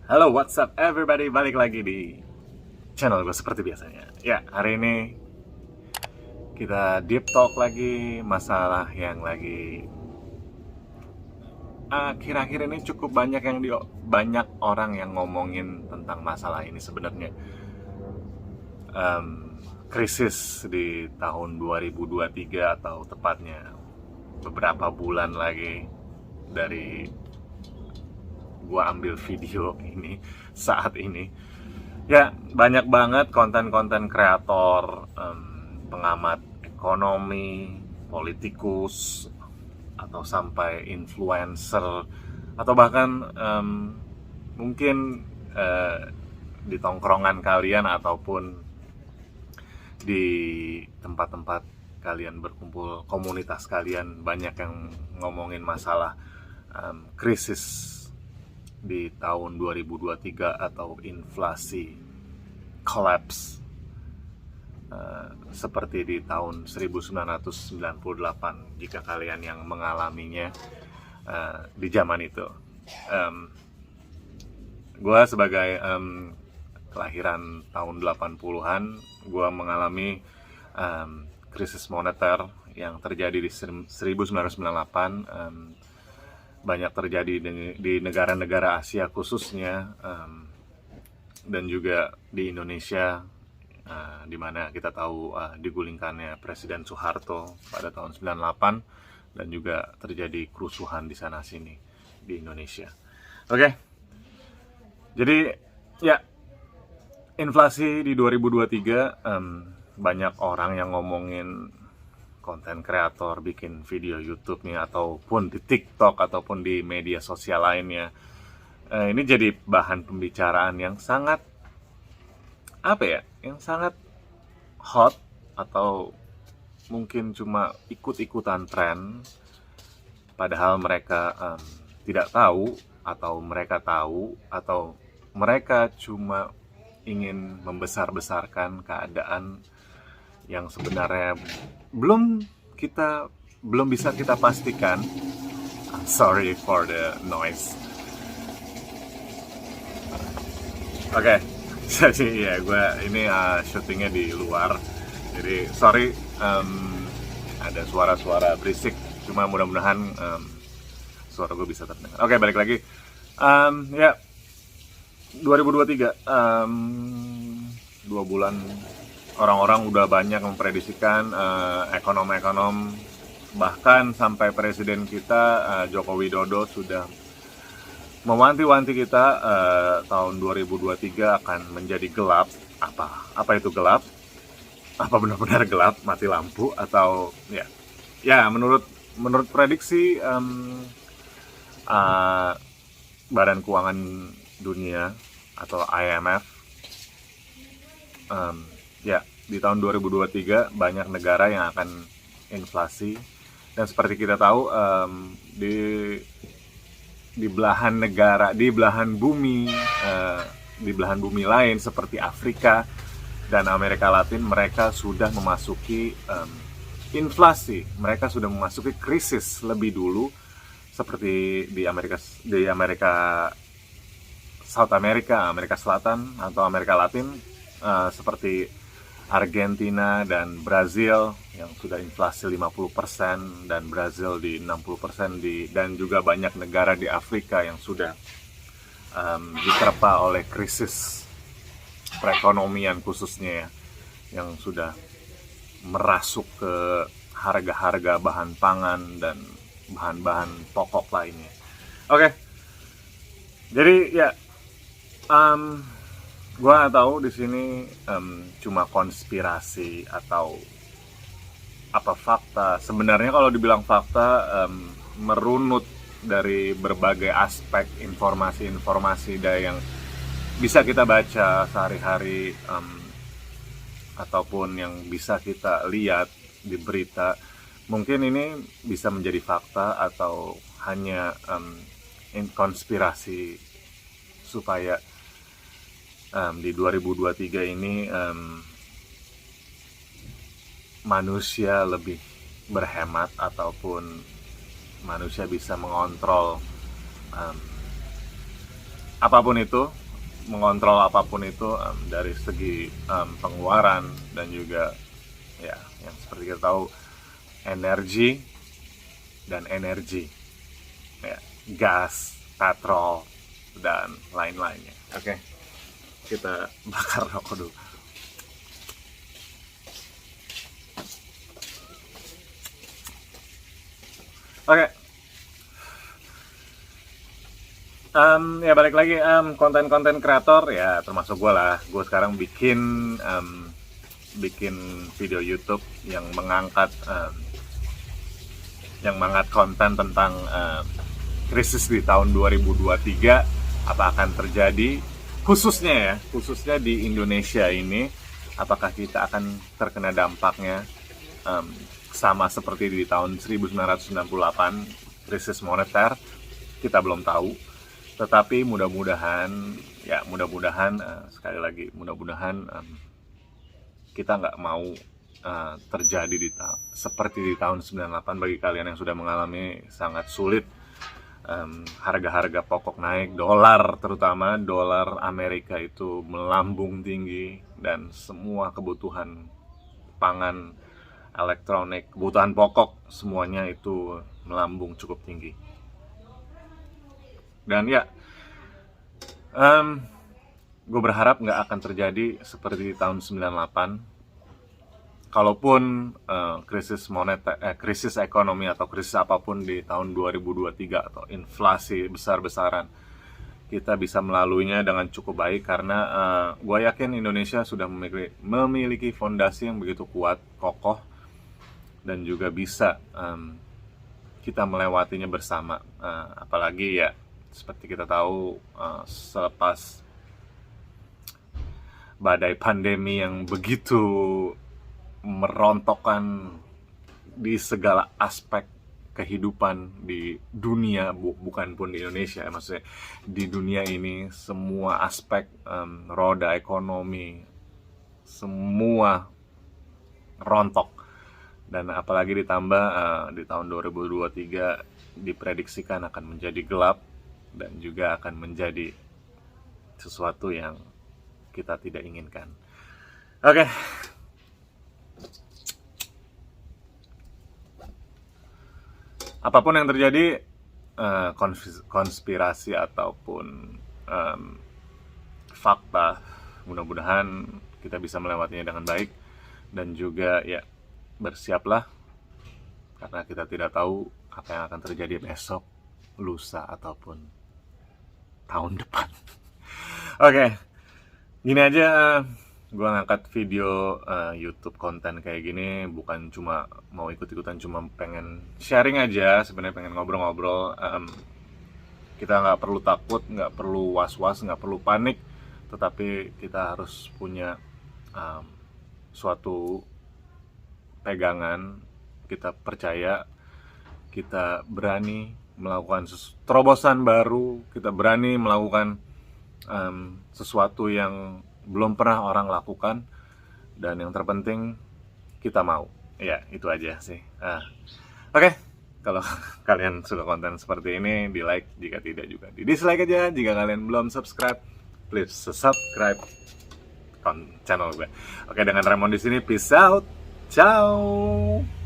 Halo, what's up everybody? Balik lagi di channel gue seperti biasanya. Ya, hari ini kita deep talk lagi masalah yang lagi akhir-akhir ini cukup banyak orang yang ngomongin tentang masalah ini sebenarnya. Krisis di tahun 2023 atau tepatnya beberapa bulan lagi dari gua ambil video ini saat ini. Ya, banyak banget konten-konten kreator, pengamat ekonomi, politikus, atau sampai influencer, atau bahkan mungkin di tongkrongan kalian ataupun di tempat-tempat kalian berkumpul, komunitas kalian, banyak yang ngomongin masalah krisis di tahun 2023 atau inflasi collapse seperti di tahun 1998 jika kalian yang mengalaminya di zaman itu. Gue sebagai kelahiran tahun 80-an, gue mengalami krisis moneter yang terjadi di 1998. Banyak terjadi di negara-negara Asia khususnya, dan juga di Indonesia, di mana kita tahu digulingkannya Presiden Soeharto pada tahun 98, dan juga terjadi kerusuhan di sana sini di Indonesia. Oke. Jadi ya, inflasi di 2023, banyak orang yang ngomongin, konten kreator bikin video YouTube nih, ataupun di TikTok ataupun di media sosial lainnya. Ini jadi bahan pembicaraan yang sangat yang sangat hot, atau mungkin cuma ikut-ikutan tren, padahal mereka tidak tahu, atau mereka tahu, atau mereka cuma ingin membesar-besarkan keadaan yang sebenarnya belum bisa kita pastikan. I'm sorry for the noise. Oke. Jadi ya, gue ini syutingnya di luar, jadi sorry ada suara-suara berisik, cuma mudah-mudahan suara gue bisa terdengar. Oke, balik lagi. Ya, 2023, 2 bulan orang-orang udah banyak memprediksikan, ekonom-ekonom, bahkan sampai presiden kita Joko Widodo sudah mewanti-wanti kita, tahun 2023 akan menjadi gelap. Apa itu gelap? Apa benar-benar gelap, mati lampu, atau ya menurut prediksi Badan Keuangan Dunia atau IMF, ya, di tahun 2023 banyak negara yang akan inflasi. Dan seperti kita tahu, di belahan negara, di belahan bumi lain seperti Afrika dan Amerika Latin, mereka sudah memasuki inflasi, mereka sudah memasuki krisis lebih dulu, seperti di Amerika South America, Amerika Selatan atau Amerika Latin, seperti Argentina dan Brazil yang sudah inflasi 50%, dan Brazil di 60%, dan juga banyak negara di Afrika yang sudah diterpa oleh krisis perekonomian khususnya, yang sudah merasuk ke harga-harga bahan pangan dan bahan-bahan pokok lainnya. Oke. Jadi ya, gue nggak tahu di sini cuma konspirasi atau apa fakta. Sebenarnya kalau dibilang fakta, merunut dari berbagai aspek informasi-informasi yang bisa kita baca sehari-hari, ataupun yang bisa kita lihat di berita. Mungkin ini bisa menjadi fakta atau hanya konspirasi supaya di 2023 ini manusia lebih berhemat, ataupun manusia bisa mengontrol apapun itu, mengontrol apapun itu, dari segi pengeluaran dan juga ya yang seperti kita tahu energi dan energi, ya, gas, petrol dan lain-lainnya. Oke, kita bakar rokok dulu. Oke. Ya balik lagi, konten-konten kreator ya termasuk gue lah. Gue sekarang bikin video YouTube yang mengangkat konten tentang krisis di tahun 2023 apa akan terjadi, khususnya di Indonesia ini, apakah kita akan terkena dampaknya sama seperti di tahun 1998 krisis moneter. Kita belum tahu, tetapi mudah-mudahan sekali lagi mudah-mudahan kita nggak mau terjadi seperti di tahun 98 bagi kalian yang sudah mengalami sangat sulit. Harga-harga pokok naik, terutama dolar Amerika itu melambung tinggi, dan semua kebutuhan pangan, elektronik, kebutuhan pokok semuanya itu melambung cukup tinggi. Dan ya, gue berharap nggak akan terjadi seperti di tahun 98. Kalaupun krisis ekonomi atau krisis apapun di tahun 2023 atau inflasi besar-besaran, kita bisa melaluinya dengan cukup baik karena gue yakin Indonesia sudah memiliki fondasi yang begitu kuat, kokoh, dan juga bisa kita melewatinya bersama. Apalagi ya seperti kita tahu, selepas badai pandemi yang begitu merontokkan di segala aspek kehidupan di dunia, bukan pun di Indonesia, maksudnya di dunia ini semua aspek roda ekonomi semua rontok. Dan apalagi ditambah di tahun 2023 diprediksikan akan menjadi gelap dan juga akan menjadi sesuatu yang kita tidak inginkan. Oke. Apapun yang terjadi, konspirasi ataupun fakta, mudah-mudahan kita bisa melewatinya dengan baik. Dan juga ya, bersiaplah karena kita tidak tahu apa yang akan terjadi besok, lusa, ataupun tahun depan. Oke, gini aja, gue ngangkat video YouTube konten kayak gini bukan cuma mau ikut-ikutan, cuma pengen sharing aja, sebenarnya pengen ngobrol-ngobrol. Kita nggak perlu takut, nggak perlu was-was, nggak perlu panik, tetapi kita harus punya suatu pegangan. Kita percaya, kita berani melakukan terobosan baru, kita berani melakukan sesuatu yang belum pernah orang lakukan, dan yang terpenting kita mau. Ya, itu aja sih. Oke. Kalau kalian suka konten seperti ini, di like, jika tidak juga di dislike aja. Jika kalian belum subscribe, please subscribe channel gue. Oke, dengan Raymond di sini, peace out, ciao.